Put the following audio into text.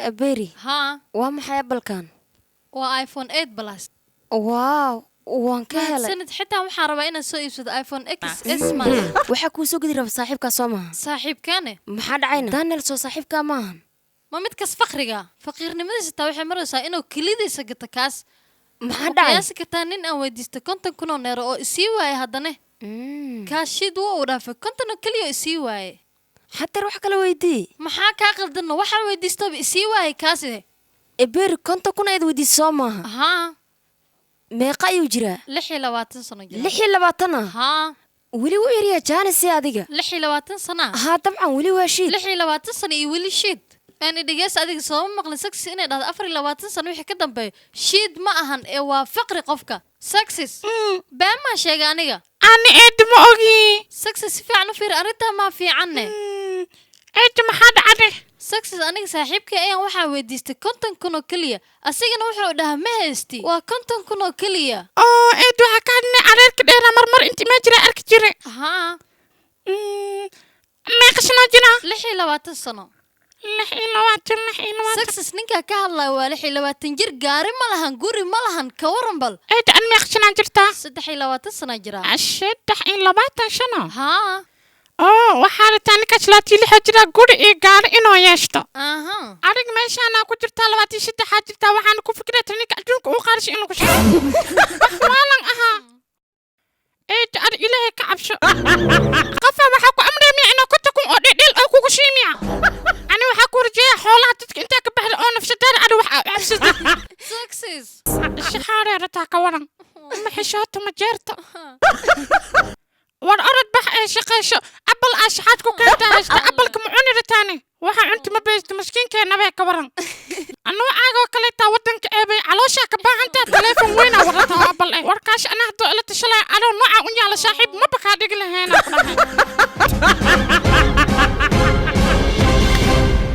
أبيري ها وام حيابل كان وايفون 8 بلس واو وان كهلا سنة حتى محاربة إنا سو يبسد ايفون اكس اس ما waxaa kuu soo gudi raba saaxiibkaa soo maaha صاحب كانه maxaa dhacayna daniel soo saaxiibkaa maahan ما متكس فقرية فقير نمدس تاوحي مرسا إنه كليدي سجت كاس maxaa dhacay قياس كتانين أو ديست كنت كنا نرى أو سيواي هذا كاشيد ورافع كنت نكليو سيواي xataa wax kala weydii maxaa ka qaldan waxa weydiisto sii kaasi eber konta kuna id weydii soo maaha ha meeqa ayuu jiraa 26 sano jira 26 ha weli wuu yaryaa jaanisi adiga 26 sano ha dabcan weli waa shiid 26 sano iyo weli shiid aan dhigays adiga soo maqlin saxis inay dhahdo 24 sano wixii ka dambeeyo shiid ma ahan ee waa faqri qofka saxis baa ma sheega aniga ani eed ma ogi saxis fiican u fiir arinta ma fiicanne eed maxaa dhacday saxis aniga saaxiibka ayaan waxa weydiistay konton kun oo kaliya asigana wuxuu dhahaa ma haysti waa konton kun oo kaliya oo eed waxa ka hadnay areerka dheera marmar intii ma jira arki jiray ha meeqa sano jira 26 sano 26 saxis ninka ka hadlay waa 26 jir gaari ma lahan guri ma lahan ka waran bal eed an meeqa sano jirta 23 sano jira 23 sano ha oo waxa la taan ka jilaatii lix jira guri iyo gaari inoo yeeshto aha arig meeshaan ku jirta 23 jirta waxaan ku fikiray tanika adduunka uu qaarshi inuu ku shaqeeyo waalan aha eed ar ilaahay ka cabsho qafa waxa ku amreemay inuu ku takum oo dhidhil oo kugu shiimiya ani waxa ku rajaa xoolaha dadka inta ka baxda oo nafsadada ar waxa cabsada saxis shaqaare rata ka waran ma xishooto ma jeerto war orod bax ee shaqeysho abal ashxaad ku keenta haysta abalka mucuni rataani waxa cunti ma beesto miskiinkeena bay ka waran anoo aago kale taa wadanka eebay caloosha ka baahanta telefoon weyn warata abal warkaash ana hadoo ila tashalay anoo nooca u yaala saaxiib ma baka dhig lahayn